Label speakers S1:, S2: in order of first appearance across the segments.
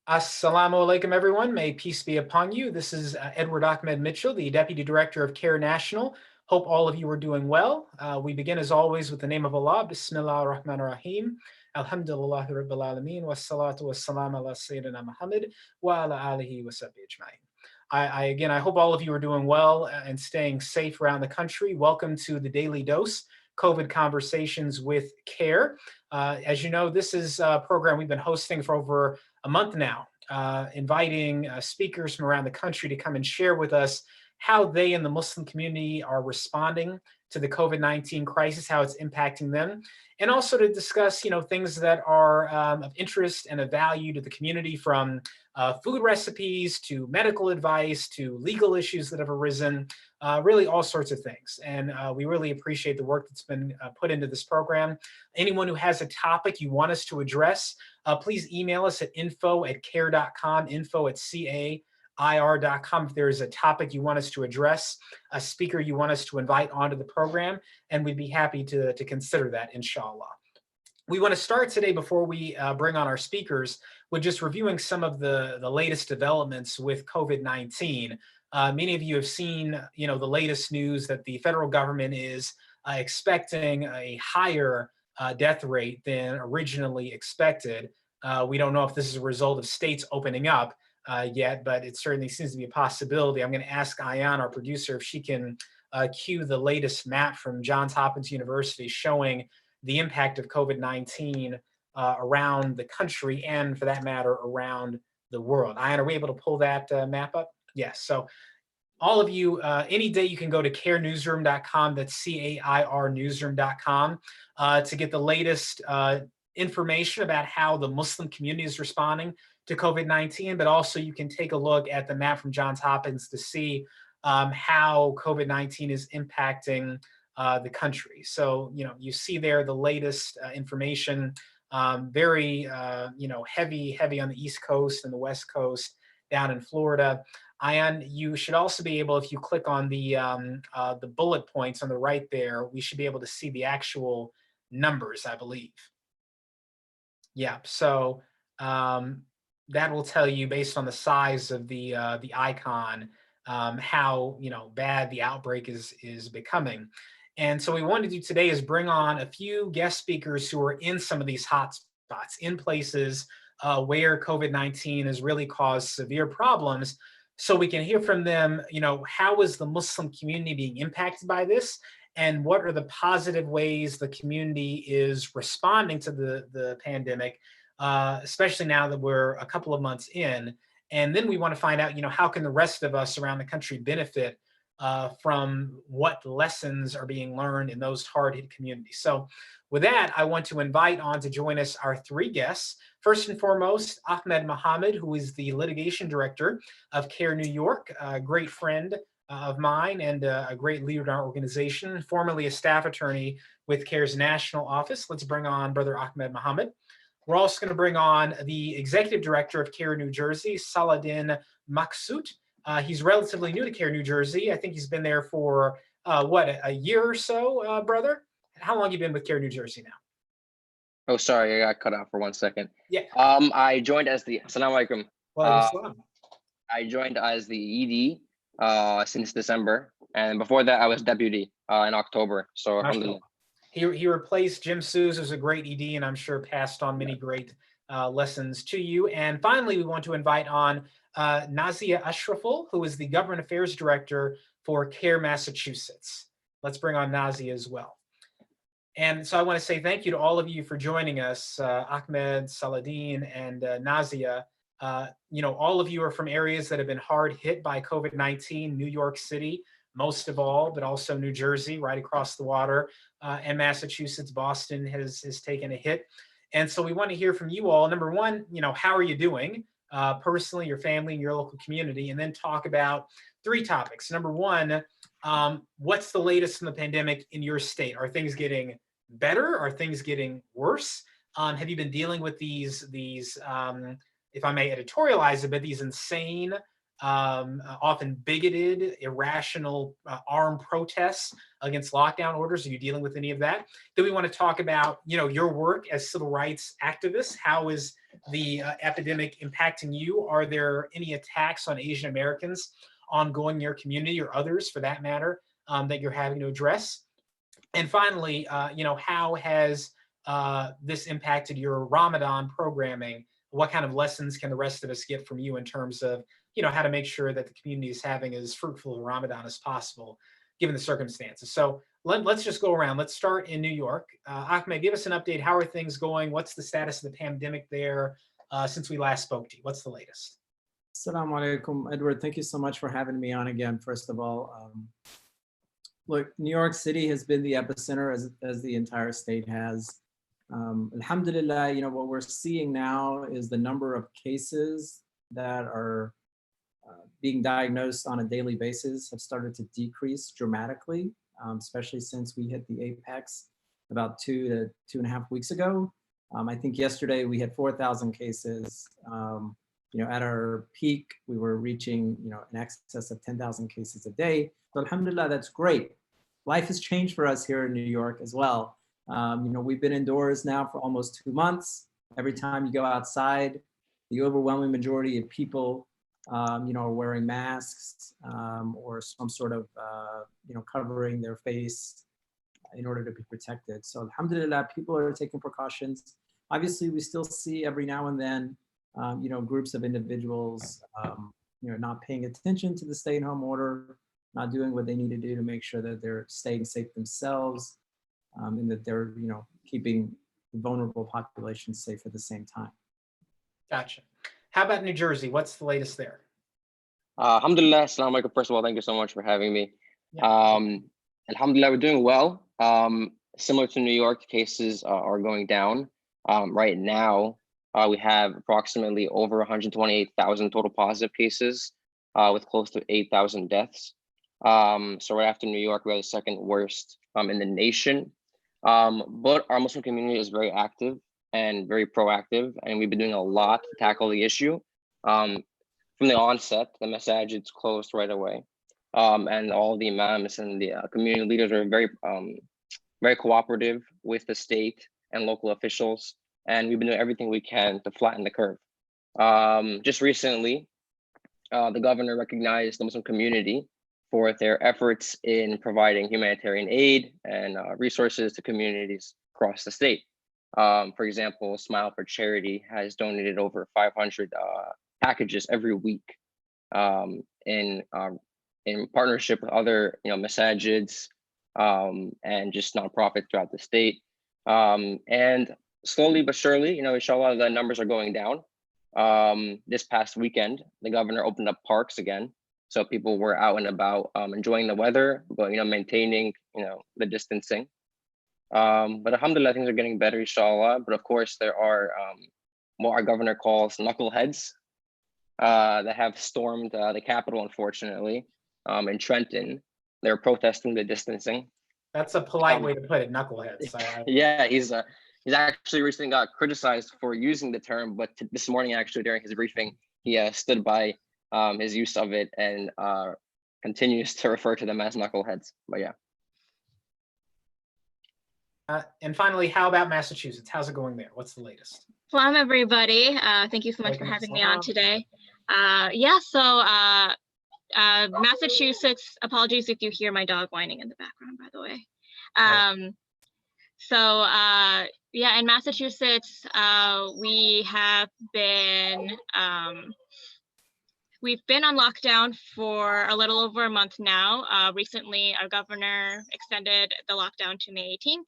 S1: Assalamu alaikum, everyone. May peace be upon you. This is Edward Ahmed Mitchell, the Deputy Director of CAIR National. Hope all of you are doing well. We begin, as always, with the name of Allah. Bismillah ar-Rahman ar-Rahim. Alhamdulillah Rabbil Alameen. Wassalatu wassalam ala Sayyidina Muhammad wa ala alihi wa sahbihi ajma'in. I hope all of you are doing well and staying safe around the country. Welcome to the Daily Dose, COVID Conversations with CAIR. As you know, this is a program we've been hosting for over a month now, inviting speakers from around the country to come and share with us how they and the Muslim community are responding to the COVID-19 crisis, how it's impacting them, and also to discuss, things that are of interest and of value to the community, from food recipes to medical advice to legal issues that have arisen, really all sorts of things. And we really appreciate the work that's been put into this program. Anyone who has a topic you want us to address, please email us at info@cair.com, info@CAIR.com. If there is a topic you want us to address, a speaker you want us to invite onto the program, and we'd be happy to consider that, inshallah. We want to start today, before we bring on our speakers, with just reviewing some of the latest developments with COVID-19. Many of you have seen, the latest news that the federal government is expecting a higher death rate than originally expected. We don't know if this is a result of states opening up yet, but it certainly seems to be a possibility. I'm going to ask Ayan, our producer, if she can cue the latest map from Johns Hopkins University showing the impact of COVID-19 around the country and, for that matter, around the world. Ayan, are we able to pull that map up? Yes. So all of you, any day you can go to cairnewsroom.com, that's CAIR newsroom.com, to get the latest information about how the Muslim community is responding to COVID-19, but also you can take a look at the map from Johns Hopkins to see how COVID-19 is impacting the country. So, you see there the latest information, very, heavy on the East Coast and the West Coast, down in Florida. Ayan, you should also be able, if you click on the bullet points on the right there, we should be able to see the actual numbers, I believe. Yeah, so that will tell you, based on the size of the icon, how bad the outbreak is becoming. And so what we want to do today is bring on a few guest speakers who are in some of these hot spots, in places where COVID-19 has really caused severe problems, so we can hear from them, how is the Muslim community being impacted by this, and what are the positive ways the community is responding to the pandemic, especially now that we're a couple of months in. And then we want to find out, how can the rest of us around the country benefit from what lessons are being learned in those hard-hit communities. So with that, I want to invite on to join us our three guests. First and foremost, Ahmed Mohammed, who is the litigation director of CAIR New York, a great friend of mine and a great leader in our organization, formerly a staff attorney with CAIR's national office. Let's bring on Brother Ahmed Mohammed. We're also going to bring on the executive director of CAIR New Jersey, Saladin Maksut. He's relatively new to CAIR New Jersey. I think he's been there for, a year or so, brother? How long have you been with CAIR New Jersey now?
S2: Oh, sorry, I got cut out for 1 second.
S1: Yeah.
S2: I joined as the, Assalamu alaikum. I joined as the ED since December, and before that I was deputy in October. So alhamdulillah.
S1: He replaced Jim Seuss, who's a great ED, and I'm sure passed on many great lessons to you. And finally, we want to invite on Nazia Ashraful, who is the Government Affairs Director for CAIR Massachusetts. Let's bring on Nazia as well. And so I want to say thank you to all of you for joining us, Ahmed, Saladin, and Nazia. All of you are from areas that have been hard hit by COVID-19, New York City, most of all, but also New Jersey, right across the water, and Massachusetts. Boston has taken a hit. And so we want to hear from you all. Number one, how are you doing personally, your family, and your local community? And then talk about three topics. Number one, what's the latest in the pandemic in your state? Are things getting better? Are things getting worse? Have you been dealing with these if I may editorialize a bit, these insane, often bigoted, irrational armed protests against lockdown orders? Are you dealing with any of that? Then we want to talk about, your work as civil rights activists. How is the epidemic impacting you? Are there any attacks on Asian Americans ongoing in your community, or others for that matter, that you're having to address? And finally, how has this impacted your Ramadan programming? What kind of lessons can the rest of us get from you in terms of, how to make sure that the community is having as fruitful a Ramadan as possible, given the circumstances? So let's just go around. Let's start in New York. Ahmed, give us an update. How are things going? What's the status of the pandemic there since we last spoke to you? What's the latest?
S3: Assalamu alaikum, Edward. Thank you so much for having me on again, first of all. Look, New York City has been the epicenter as the entire state has. Alhamdulillah, what we're seeing now is the number of cases that are being diagnosed on a daily basis have started to decrease dramatically, especially since we hit the apex about 2 to 2.5 weeks ago. I think yesterday we had 4,000 cases. At our peak, we were reaching, in excess of 10,000 cases a day. So alhamdulillah, that's great. Life has changed for us here in New York as well. We've been indoors now for almost 2 months. Every time you go outside, the overwhelming majority of people, are wearing masks or some sort of, covering their face in order to be protected. So alhamdulillah, people are taking precautions. Obviously, we still see every now and then, groups of individuals, not paying attention to the stay-at-home order, not doing what they need to do to make sure that they're staying safe themselves, and that they're, keeping vulnerable populations safe at the same time.
S1: Gotcha. How about New Jersey? What's the latest there?
S2: Alhamdulillah, assalamu alaikum. First of all, thank you so much for having me.
S1: Yeah.
S2: Alhamdulillah, we're doing well. Similar to New York, cases are going down. Right now, we have approximately over 128,000 total positive cases, with close to 8,000 deaths. So right after New York, we're the second worst in the nation. But our Muslim community is very active and very proactive, and we've been doing a lot to tackle the issue. From the onset, the masajids closed right away, and all the imams and the community leaders are very cooperative with the state and local officials, and we've been doing everything we can to flatten the curve. Just recently, the governor recognized the Muslim community for their efforts in providing humanitarian aid and resources to communities across the state. For example, Smile for Charity has donated over 500 packages every week in partnership with other masajids and just nonprofits throughout the state. And slowly but surely, inshallah, the numbers are going down. This past weekend, the governor opened up parks again. So people were out and about enjoying the weather, but maintaining the distancing. But alhamdulillah, things are getting better, inshallah. But of course, there are what our governor calls knuckleheads that have stormed the Capitol, unfortunately, in Trenton. They're protesting the distancing.
S1: That's a polite way to put it, knuckleheads.
S2: Yeah, he's actually recently got criticized for using the term, but this morning, actually, during his briefing, he stood by his use of it and continues to refer to them as knuckleheads. But yeah.
S1: And finally, how about Massachusetts? How's it going there? What's the latest?
S4: Salam, everybody. Thank you so much for having me on today. Massachusetts, apologies if you hear my dog whining in the background, by the way. In Massachusetts, we've been on lockdown for a little over a month now. Recently, our governor extended the lockdown to May 18th.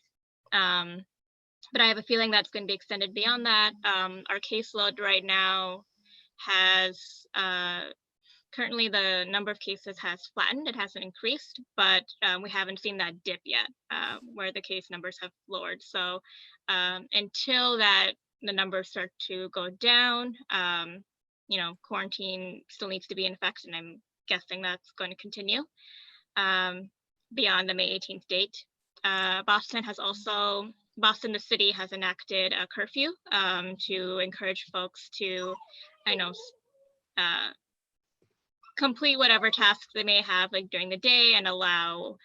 S4: But I have a feeling that's going to be extended beyond that. Our caseload right now has, currently the number of cases has flattened. It hasn't increased, but we haven't seen that dip yet, where the case numbers have lowered. So until the numbers start to go down, quarantine still needs to be in effect, and I'm guessing that's going to continue beyond the May 18th date. Boston, the city, has enacted a curfew to encourage folks to, complete whatever tasks they may have during the day and allow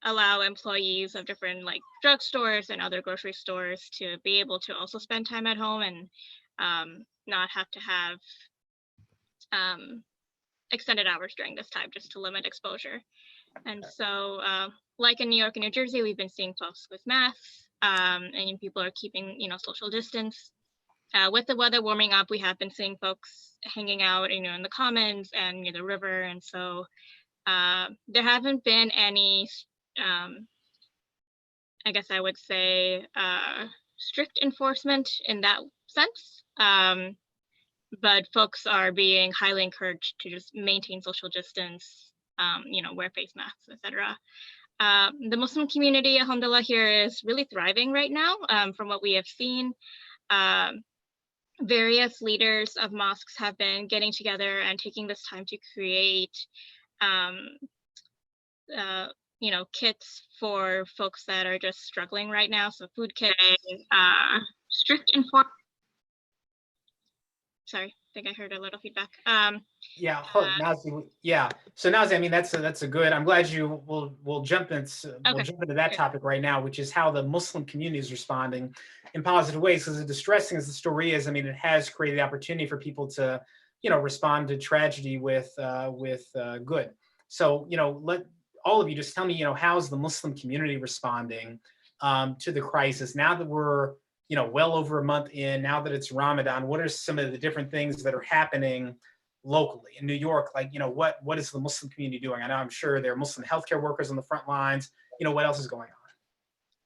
S4: allow employees of different like drugstores and other grocery stores to be able to also spend time at home and not have to have extended hours during this time just to limit exposure. And so like in New York and New Jersey, we've been seeing folks with masks and people are keeping, social distance. With the weather warming up, we have been seeing folks hanging out, in the commons and near the river. And so there haven't been any, I guess I would say, strict enforcement in that sense. But folks are being highly encouraged to just maintain social distance, wear face masks, etc. The Muslim community, alhamdulillah, here is really thriving right now. From what we have seen, various leaders of mosques have been getting together and taking this time to create, kits for folks that are just struggling right now. So food kits, strict enforcement. Sorry, I think I heard a little feedback.
S1: Yeah, Nazi, yeah. So Nazi, I mean, that's a good. I'm glad you we'll jump into that topic right now, which is how the Muslim community is responding in positive ways. Because as distressing as the story is, I mean, it has created the opportunity for people to, respond to tragedy with good. So, let all of you just tell me, how's the Muslim community responding to the crisis now that we're well over a month in, now that it's Ramadan? What are some of the different things that are happening locally in New York? Like, what is the Muslim community doing? I know I'm sure there are Muslim healthcare workers on the front lines. What else is going on?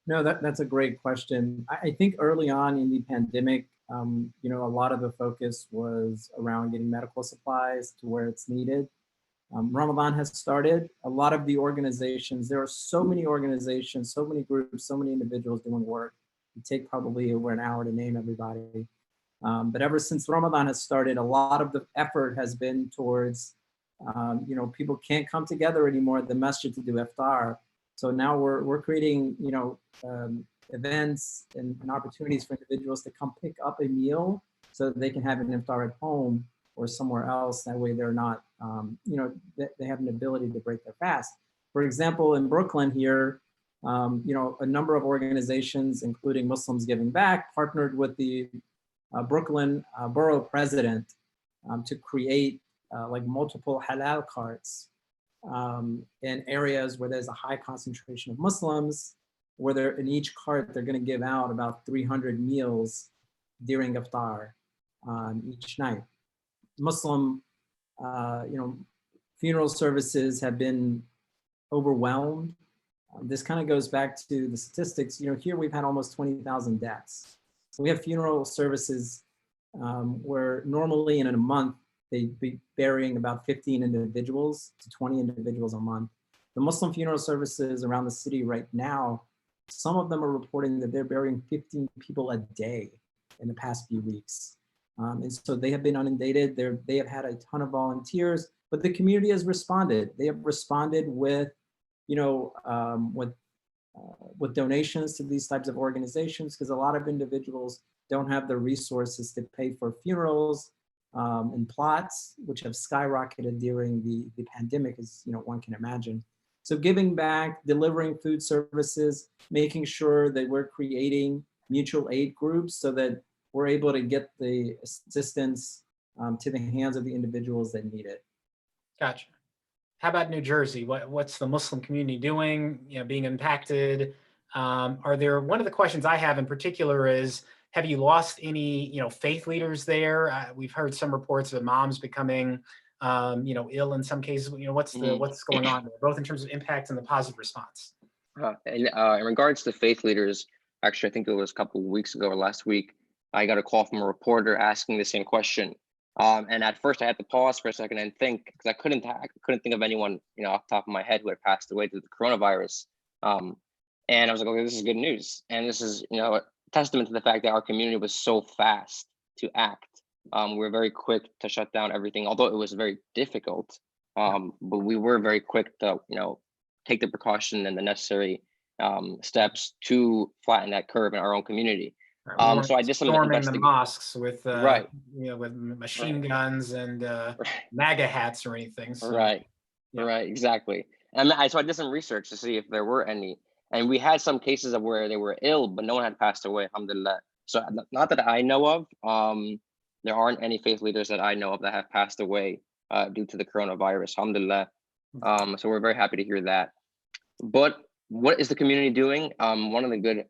S3: No, that's a great question. I think early on in the pandemic, a lot of the focus was around getting medical supplies to where it's needed. Ramadan has started. A lot of the organizations, there are so many organizations, so many groups, so many individuals doing work. It take probably over an hour to name everybody. But ever since Ramadan has started, a lot of the effort has been towards, people can't come together anymore at the masjid to do iftar. So now we're creating, events and opportunities for individuals to come pick up a meal so that they can have an iftar at home or somewhere else. That way they're not, they have an ability to break their fast. For example, in Brooklyn here, a number of organizations, including Muslims Giving Back, partnered with the Brooklyn borough president to create like multiple halal carts in areas where there's a high concentration of Muslims, where they're in each cart, they're going to give out about 300 meals during iftar each night. Muslim, funeral services have been overwhelmed. This kind of goes back to the statistics. Here we've had almost 20,000 deaths. So we have funeral services where normally in a month, they'd be burying about 15 individuals to 20 individuals a month. The Muslim funeral services around the city right now, some of them are reporting that they're burying 15 people a day in the past few weeks. And so they have been inundated. They have had a ton of volunteers, but the community has responded. They have responded with, with donations to these types of organizations, because a lot of individuals don't have the resources to pay for funerals and plots, which have skyrocketed during the pandemic, as one can imagine. So giving back, delivering food services, making sure that we're creating mutual aid groups so that we're able to get the assistance to the hands of the individuals that need it.
S1: Gotcha. How about New Jersey? What's the Muslim community doing, being impacted? Are there, one of the questions I have in particular is, have you lost any, faith leaders there? We've heard some reports of imams becoming, ill in some cases. What's going on there, both in terms of impact and the positive response?
S2: In regards to faith leaders, actually, I think it was a couple of weeks ago or last week, I got a call from a reporter asking the same question. And at first I had to pause for a second and think, because I couldn't think of anyone, off the top of my head who had passed away due to the coronavirus. And I was like, okay, this is good news. And this is, a testament to the fact that our community was so fast to act. We were very quick to shut down everything, although it was very difficult. But we were very quick to, take the precaution and the necessary steps to flatten that curve in our own community. So I did some
S1: storming the mosques with
S2: right,
S1: with machine guns and MAGA hats or anything. So,
S2: right, exactly. And so I did some research to see if there were any. And we had some cases of where they were ill, but no one had passed away, alhamdulillah. So not that I know of, there aren't any faith leaders that I know of that have passed away due to the coronavirus, alhamdulillah. So we're very happy to hear that. But what is the community doing? One of the good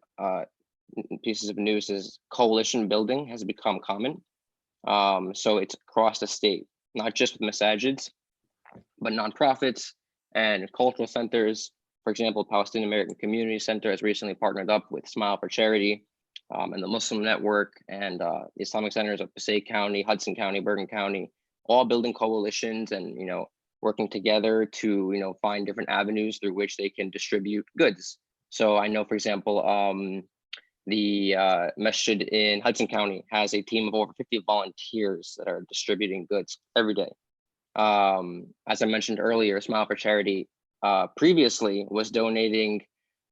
S2: pieces of news is coalition building has become common. So it's across the state, not just with masajids, but nonprofits and cultural centers. For example, Palestinian American Community Center has recently partnered up with Smile for Charity and the Muslim Network and the Islamic Centers of Passaic County, Hudson County, Bergen County, all building coalitions and, working together to, find different avenues through which they can distribute goods. So I know, for example, the masjid in Hudson County has a team of over 50 volunteers that are distributing goods every day. As I mentioned earlier, Smile for Charity previously was donating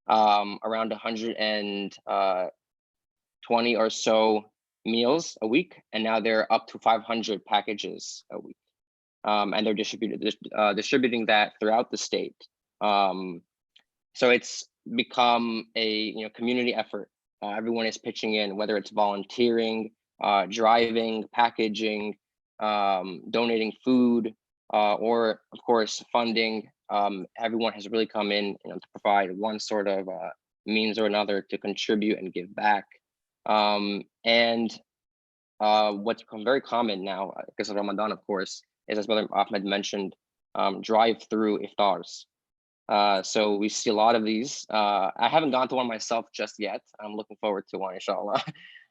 S2: around 120 or so meals a week, and now they're up to 500 packages a week. And they're distributing that throughout the state. So it's become a community effort. Everyone is pitching in, whether it's volunteering, driving, packaging, donating food, or of course funding. Everyone has really come in to provide one sort of means or another to contribute and give back. And what's become very common now, because of Ramadan, of course, is, as Brother Ahmed mentioned, drive-through iftars. So we see a lot of these. I haven't gone to one myself just yet. I'm looking forward to one, inshallah.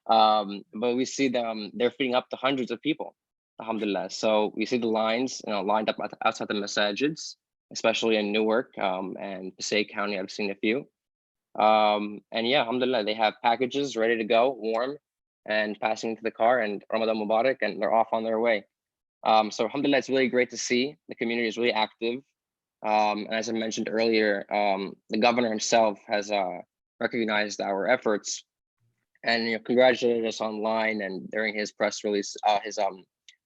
S2: But we see them, they're feeding up to hundreds of people, alhamdulillah. So we see the lines, lined up outside the masajids, especially in Newark and Passaic County. I've seen a few. And yeah, alhamdulillah, they have packages ready to go, warm, and passing into the car, and Ramadan Mubarak, and they're off on their way. So alhamdulillah, it's really great to see. The community is really active. And as I mentioned earlier, the governor himself has recognized our efforts and congratulated us online and during his press release, his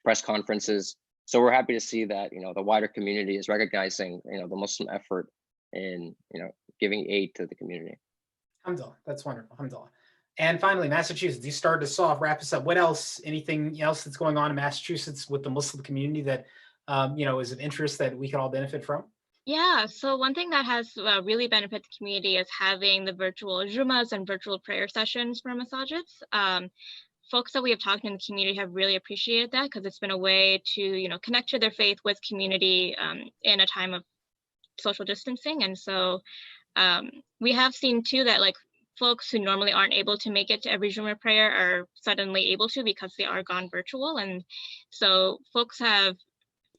S2: press conferences. So we're happy to see that the wider community is recognizing the Muslim effort in giving aid to the community.
S1: Alhamdulillah, that's wonderful. Alhamdulillah. And finally, Massachusetts, you started us off, wrap us up. What else, anything else that's going on in Massachusetts with the Muslim community that, is of interest that we can all benefit from?
S4: Yeah, so one thing that has really benefited the community is having the virtual Jumas and virtual prayer sessions for masajids. Folks that we have talked to in the community have really appreciated that because it's been a way to, connect to their faith with community in a time of social distancing. And so we have seen too that folks who normally aren't able to make it to every Jumu'ah prayer are suddenly able to because they are gone virtual. And so folks have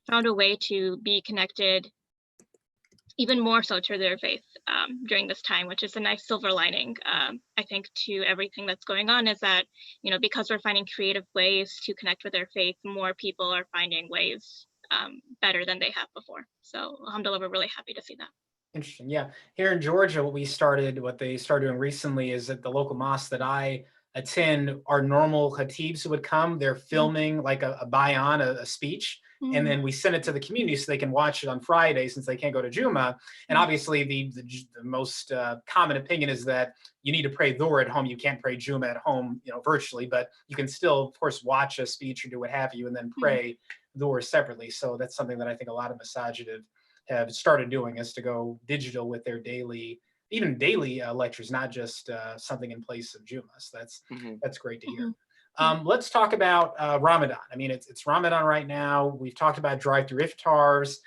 S4: found a way to be connected even more so to their faith during this time, which is a nice silver lining, I think, to everything that's going on, is that, because we're finding creative ways to connect with their faith, more people are finding ways better than they have before. So alhamdulillah, we're really happy to see that.
S1: Interesting. Yeah. Here in Georgia, what they started doing recently is at the local mosque that I attend, our normal khatibs who would come, they're filming like a bayan, a speech. And then we send it to the community so they can watch it on Friday since they can't go to Juma. And obviously the most common opinion is that you need to pray Dhuhr at home. You can't pray Juma at home, virtually, but you can still, of course, watch a speech or do what have you and then pray Dhuhr separately. So that's something that I think a lot of masajid have started doing, is to go digital with their daily lectures, not just something in place of Juma. So that's great to hear. Let's talk about Ramadan. I mean, it's Ramadan right now. We've talked about drive-through iftars.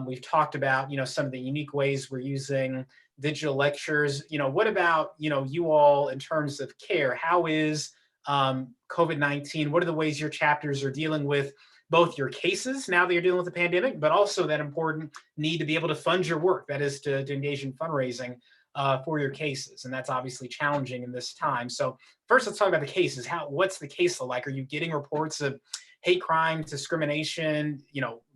S1: We've talked about, some of the unique ways we're using digital lectures. What about, you all in terms of CAIR? How is COVID-19? What are the ways your chapters are dealing with both your cases now that you're dealing with the pandemic, but also that important need to be able to fund your work, that is to engage in fundraising for your cases. And that's obviously challenging in this time. So first, let's talk about the cases. What's the case like? Are you getting reports of hate crime, discrimination,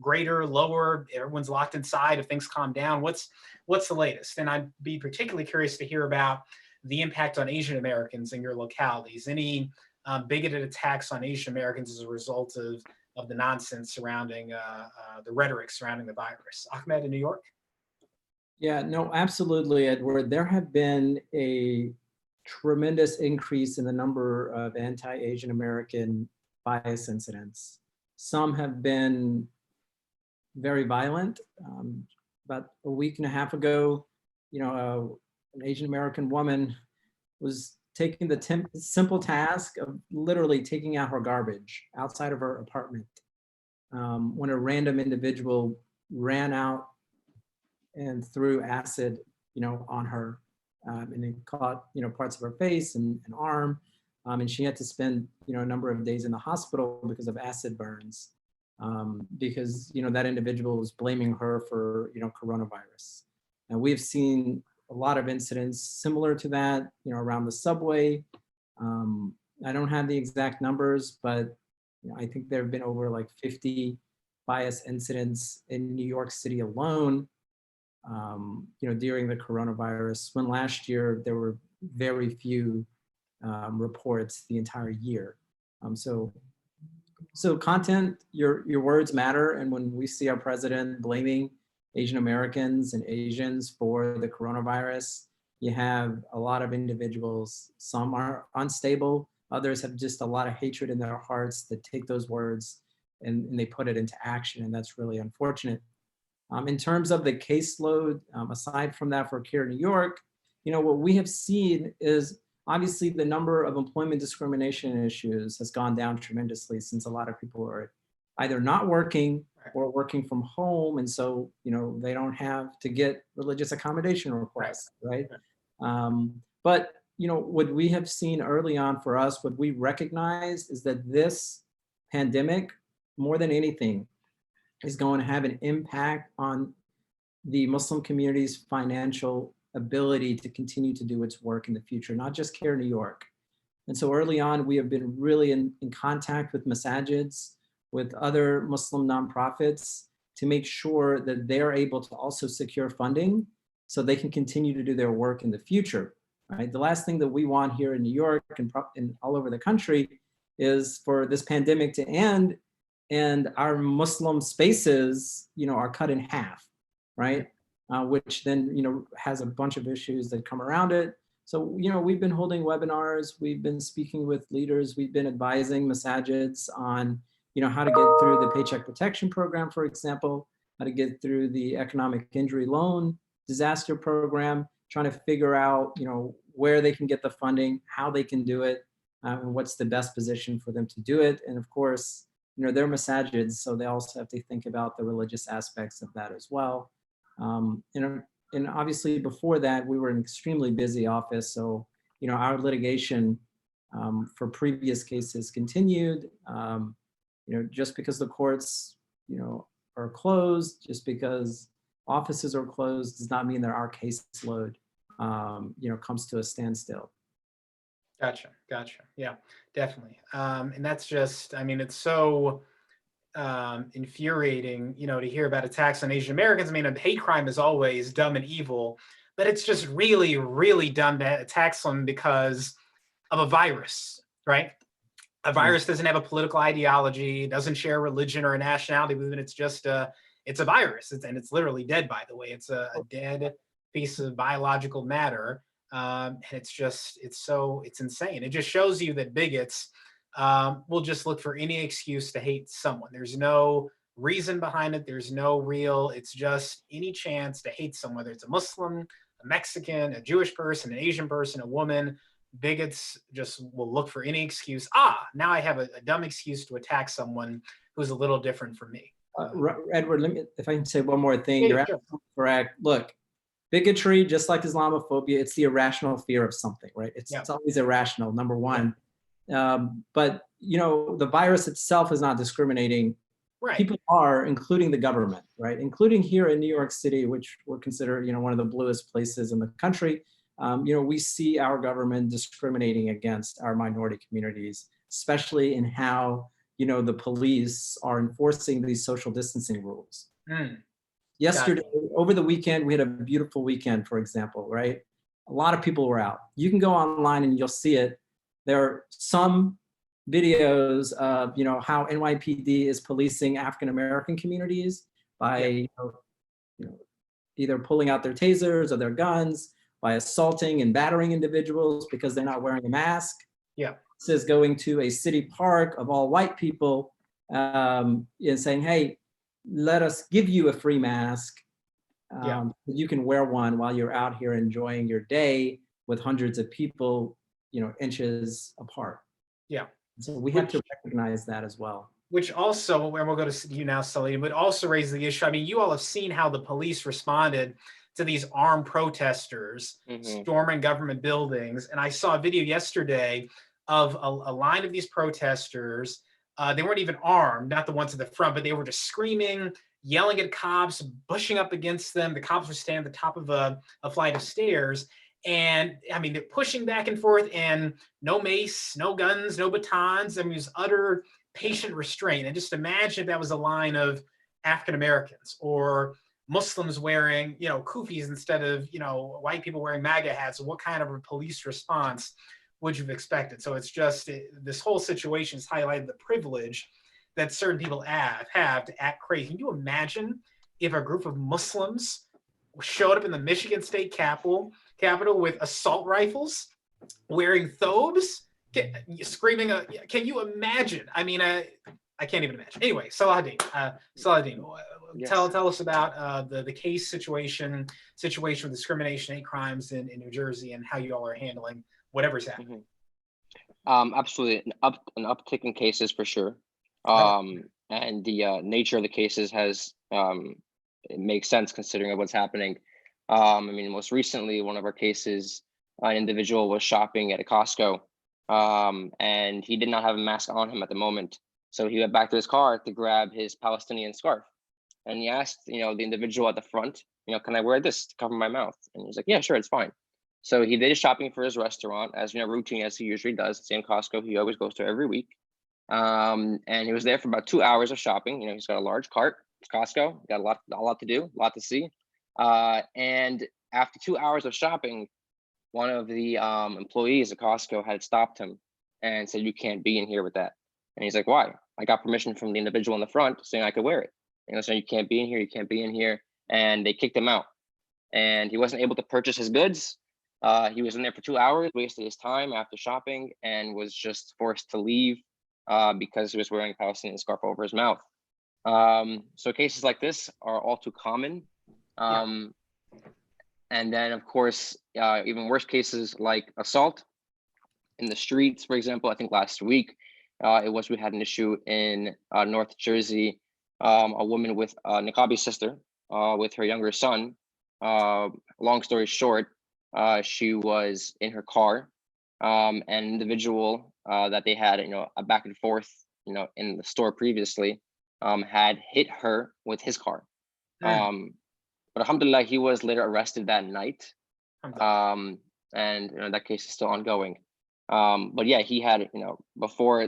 S1: greater, lower, everyone's locked inside, if things calm down? What's the latest? And I'd be particularly curious to hear about the impact on Asian Americans in your localities. Any bigoted attacks on Asian Americans as a result of the nonsense surrounding the rhetoric surrounding the virus? Ahmed in New York?
S3: Yeah, no, absolutely, Edward. There have been a tremendous increase in the number of anti-Asian American bias incidents. Some have been very violent. About a week and a half ago, an Asian American woman was taking the simple task of literally taking out her garbage outside of her apartment when a random individual ran out and threw acid, on her, and it caught, parts of her face and arm, and she had to spend, a number of days in the hospital because of acid burns, because that individual was blaming her for coronavirus. And we've seen a lot of incidents similar to that, around the subway. I don't have the exact numbers, but I think there have been over like 50 bias incidents in New York City alone, during the coronavirus, when last year there were very few reports the entire year. So content, your words matter. And when we see our president blaming Asian Americans and Asians for the coronavirus, you have a lot of individuals, some are unstable, others have just a lot of hatred in their hearts that take those words and they put it into action. And that's really unfortunate. In terms of the caseload, aside from that for CAIR New York, what we have seen is obviously the number of employment discrimination issues has gone down tremendously since a lot of people are either not working or working from home. And so, they don't have to get religious accommodation requests, right? But, what we have seen early on for us, what we recognize is that this pandemic, more than anything, is going to have an impact on the Muslim community's financial ability to continue to do its work in the future, not just CAIR New York. And so early on, we have been really in contact with masajids, with other Muslim nonprofits to make sure that they're able to also secure funding so they can continue to do their work in the future, right? The last thing that we want here in New York and all over the country is for this pandemic to end and our Muslim spaces, are cut in half, right? Which then, has a bunch of issues that come around it. So, we've been holding webinars, we've been speaking with leaders, we've been advising masajids on, how to get through the Paycheck Protection Program, for example, how to get through the Economic Injury Loan Disaster Program, trying to figure out, where they can get the funding, how they can do it, and what's the best position for them to do it. And of course, they're masajids, so they also have to think about the religious aspects of that as well. And obviously before that, we were an extremely busy office. So, our litigation for previous cases continued. Just because the courts, are closed, just because offices are closed does not mean that our caseload, comes to a standstill.
S1: Gotcha. Yeah, definitely. And that's just, it's so infuriating, to hear about attacks on Asian Americans. A hate crime is always dumb and evil, but it's just really, really dumb to attack someone because of a virus, right? A virus doesn't have a political ideology, doesn't share religion or a nationality movement. It's just it's a virus, and it's literally dead, by the way. It's a dead piece of biological matter. And it's insane. It just shows you that bigots will just look for any excuse to hate someone. There's no reason behind it. There's no it's just any chance to hate someone, whether it's a Muslim, a Mexican, a Jewish person, an Asian person, a woman. Bigots just will look for any excuse. Now I have a dumb excuse to attack someone who's a little different from me.
S3: Edward, if I can say one more thing,
S1: Yeah,
S3: you're
S1: sure.
S3: absolutely correct. Look, bigotry, just like Islamophobia, it's the irrational fear of something, right? It's always irrational, number one. But, the virus itself is not discriminating.
S1: Right.
S3: People are, including the government, right? Including here in New York City, which we're considered, one of the bluest places in the country. We see our government discriminating against our minority communities, especially in how, the police are enforcing these social distancing rules. Yesterday, over the weekend, we had a beautiful weekend, for example, right? A lot of people were out. You can go online and you'll see it. There are some videos of, how NYPD is policing African-American communities by, either pulling out their tasers or their guns, by assaulting and battering individuals because they're not wearing a mask.
S1: Yeah.
S3: This is going to a city park of all white people and saying, hey, let us give you a free mask. You can wear one while you're out here enjoying your day with hundreds of people, inches apart.
S1: Yeah.
S3: So we have to recognize that as well.
S1: Which also, and we'll go to you now, Salim, but also raises the issue. I mean, you all have seen how the police responded to these armed protesters storming government buildings. And I saw a video yesterday of a line of these protesters. They weren't even armed, not the ones at the front, but they were just screaming, yelling at cops, pushing up against them. The cops were standing at the top of a flight of stairs. And I mean, they're pushing back and forth, and no mace, no guns, no batons. I mean, it was utter patient restraint. And just imagine if that was a line of African Americans or Muslims wearing, kufis instead of, white people wearing MAGA hats. What kind of a police response would you have expected? So it's just, this whole situation has highlighted the privilege that certain people have to act crazy. Can you imagine if a group of Muslims showed up in the Michigan State Capitol with assault rifles, wearing thobes, screaming? Can you imagine? I mean, I can't even imagine. Anyway, Saladin,
S2: Yes.
S1: tell us about the case situation with discrimination, hate crimes in New Jersey, and how you all are handling whatever's happening.
S2: Absolutely, an uptick in cases for sure. And the nature of the cases it makes sense considering what's happening. I mean, most recently, one of our cases, an individual was shopping at a Costco, and he did not have a mask on him at the moment. So he went back to his car to grab his Palestinian scarf. And he asked, the individual at the front, can I wear this to cover my mouth? And he's like, yeah, sure, it's fine. So he did his shopping for his restaurant, as routine as he usually does. Same Costco he always goes to every week. And he was there for about 2 hours of shopping. He's got a large cart. It's Costco. Got a lot to do, a lot to see. And after 2 hours of shopping, one of the employees at Costco had stopped him and said, "You can't be in here with that." And he's like, "Why?" "I got permission from the individual in the front saying I could wear it." Saying, "You can't be in here. You can't be in here." And they kicked him out. And he wasn't able to purchase his goods. He was in there for 2 hours, wasted his time after shopping, and was just forced to leave because he was wearing a Palestinian scarf over his mouth. So cases like this are all too common. And then, of course, even worse cases like assault in the streets, for example. I think last week we had an issue in North Jersey. A woman with a Niqabi sister with her younger son. Long story short, she was in her car. An individual that they had, a back and forth, in the store previously, had hit her with his car. But alhamdulillah, he was later arrested that night. And that case is still ongoing. But yeah, he had, before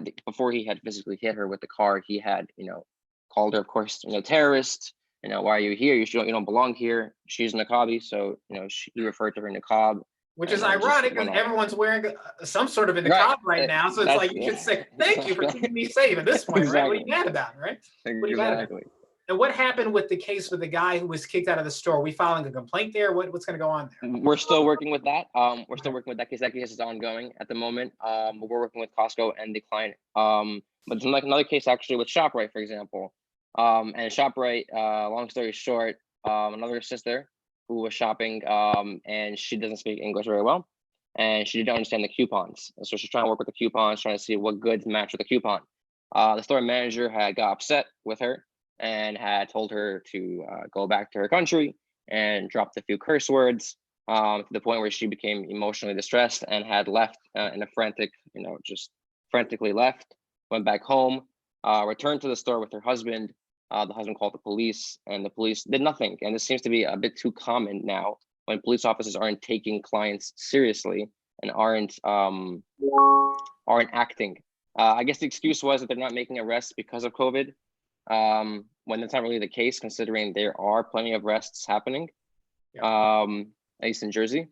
S2: he had physically hit her with the car, he had, called her, of course, terrorist. Why are you here? You don't belong here. She's Niqabi, so he referred to her niqab.
S1: Which is ironic because everyone's wearing some sort of a niqab right now. So it's like you should say, "Thank you for keeping me safe" at this point,
S2: Exactly.
S1: right? What are you mad about, right? What are you mad about?
S2: Exactly.
S1: And what happened with the case with the guy who was kicked out of the store? Are we filing a complaint there? What's going to go on there?
S2: We're still working with that. We're still working with that case. That case is ongoing at the moment. But we're working with Costco and the client. But there's like another case actually with ShopRite, for example. And ShopRite, long story short, another sister who was shopping, and she doesn't speak English very well, and she didn't understand the coupons. So she's trying to work with the coupons, trying to see what goods match with the coupon. The store manager had got upset with her and had told her to go back to her country and dropped a few curse words to the point where she became emotionally distressed and had left in a frantic, just frantically left, went back home, returned to the store with her husband. The husband called the police, and the police did nothing. And this seems to be a bit too common now when police officers aren't taking clients seriously and aren't acting. I guess the excuse was that they're not making arrests because of COVID, when that's not really the case, considering there are plenty of arrests happening, at least in Jersey.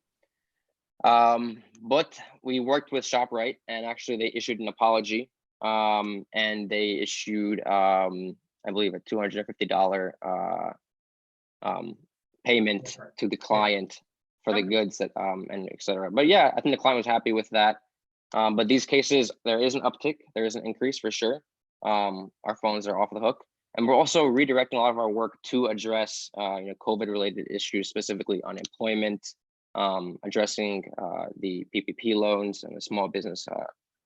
S2: But we worked with ShopRite, and actually they issued an apology, and they issued, I believe, a $250 payment
S1: Right.
S2: to the client for the
S1: Okay.
S2: goods that and et cetera. But yeah, I think the client was happy with that. But these cases, there is an uptick, there is an increase for sure. Our phones are off the hook, and we're also redirecting a lot of our work to address COVID-related issues, specifically unemployment, addressing the PPP loans and the small business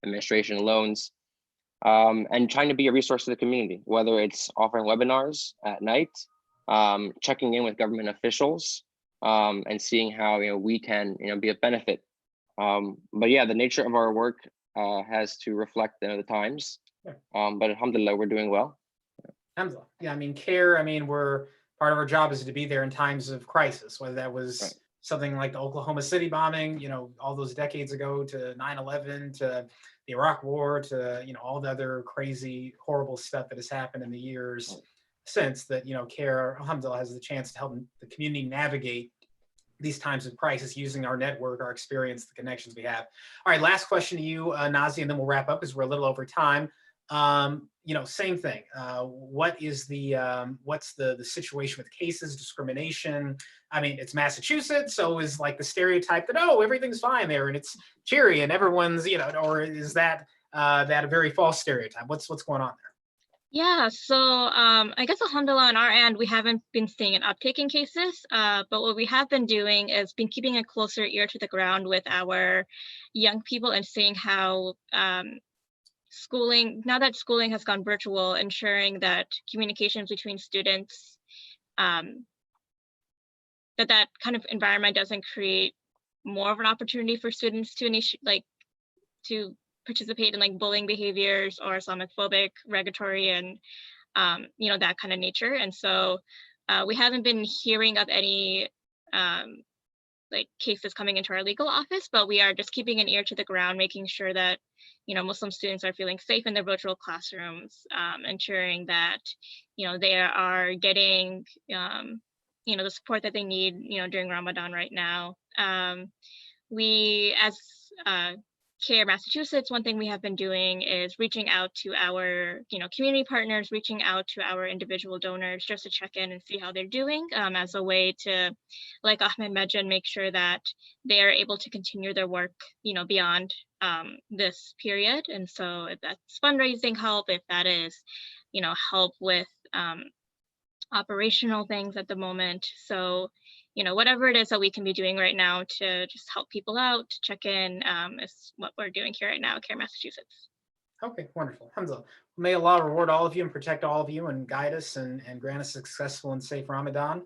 S2: administration loans, and trying to be a resource to the community, whether it's offering webinars at night, checking in with government officials, and seeing how we can be of benefit. But yeah, the nature of our work has to reflect the times.
S1: Yeah.
S2: But alhamdulillah, we're doing well.
S1: Alhamdulillah. Yeah, I mean, CAIR, I mean, we're part of our job is to be there in times of crisis, whether that was
S2: Right.
S1: something like the Oklahoma City bombing, all those decades ago, to 9/11, to the Iraq War, to, all the other crazy, horrible stuff that has happened in the years since that, CAIR, alhamdulillah, has the chance to help the community navigate these times of crisis using our network, our experience, the connections we have. All right, last question to you, Nazi, and then we'll wrap up because we're a little over time. Same thing. What is what's the situation with cases, discrimination? I mean, it's Massachusetts, so is like the stereotype that, oh, everything's fine there and it's cheery and everyone's, or is that that a very false stereotype? What's going on there?
S4: Yeah, so I guess alhamdulillah on our end, we haven't been seeing an uptick in cases, but what we have been doing is been keeping a closer ear to the ground with our young people and seeing how schooling, now that schooling has gone virtual, ensuring that communications between students, that kind of environment doesn't create more of an opportunity for students to to participate in like bullying behaviors or Islamophobic, regulatory, and that kind of nature. And so we haven't been hearing of any cases coming into our legal office, but we are just keeping an ear to the ground, making sure that Muslim students are feeling safe in their virtual classrooms, ensuring that they are getting the support that they need during Ramadan right now. We, as CAIR Massachusetts, one thing we have been doing is reaching out to our community partners, reaching out to our individual donors just to check in and see how they're doing, as a way to, like Ahmed mentioned, make sure that they are able to continue their work beyond this period. And so if that's fundraising help, if that is help with operational things at the moment. So whatever it is that we can be doing right now to just help people out, to check in, is what we're doing here right now at CAIR Massachusetts.
S1: Okay, wonderful. Alhamdulillah. May Allah reward all of you and protect all of you and guide us and grant us a successful and safe Ramadan.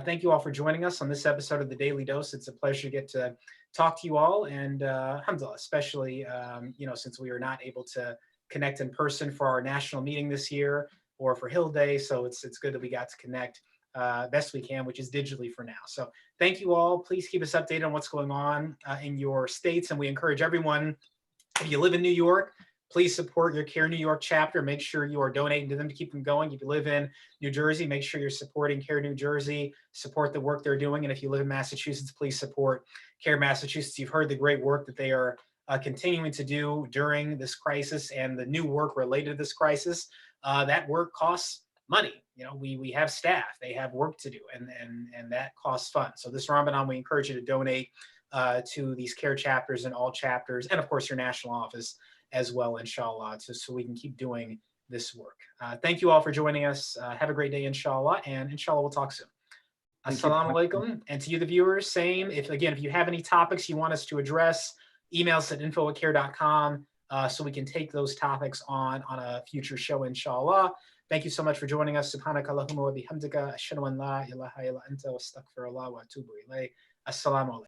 S1: Thank you all for joining us on this episode of The Daily Dose. It's a pleasure to get to talk to you all, and alhamdulillah, especially since we were not able to connect in person for our national meeting this year or for Hill Day. So it's good that we got to connect best we can, which is digitally for now. So thank you all. Please keep us updated on what's going on in your states. And we encourage everyone, if you live in New York, please support your CAIR New York chapter. Make sure you are donating to them to keep them going. If you live in New Jersey, make sure you're supporting CAIR New Jersey, support the work they're doing. And if you live in Massachusetts, please support CAIR Massachusetts. You've heard the great work that they are continuing to do during this crisis and the new work related to this crisis. That work costs money. We have staff, they have work to do, and that costs funds. So this Ramadan, we encourage you to donate to these CAIR chapters and all chapters, and of course your national office as well, inshallah, so we can keep doing this work. Thank you all for joining us. Have a great day, inshallah, and inshallah we'll talk soon. Assalamu alaikum. And to you, the viewers, same. If you have any topics you want us to address, email us at info@cair.com so we can take those topics on a future show, inshallah. Thank you so much for joining us. Subhanakallahumma wa bihamdika. Ashhadu an la ilaha illa anta wa astaghfirullah wa atubu ilayh. Assalamu alaikum.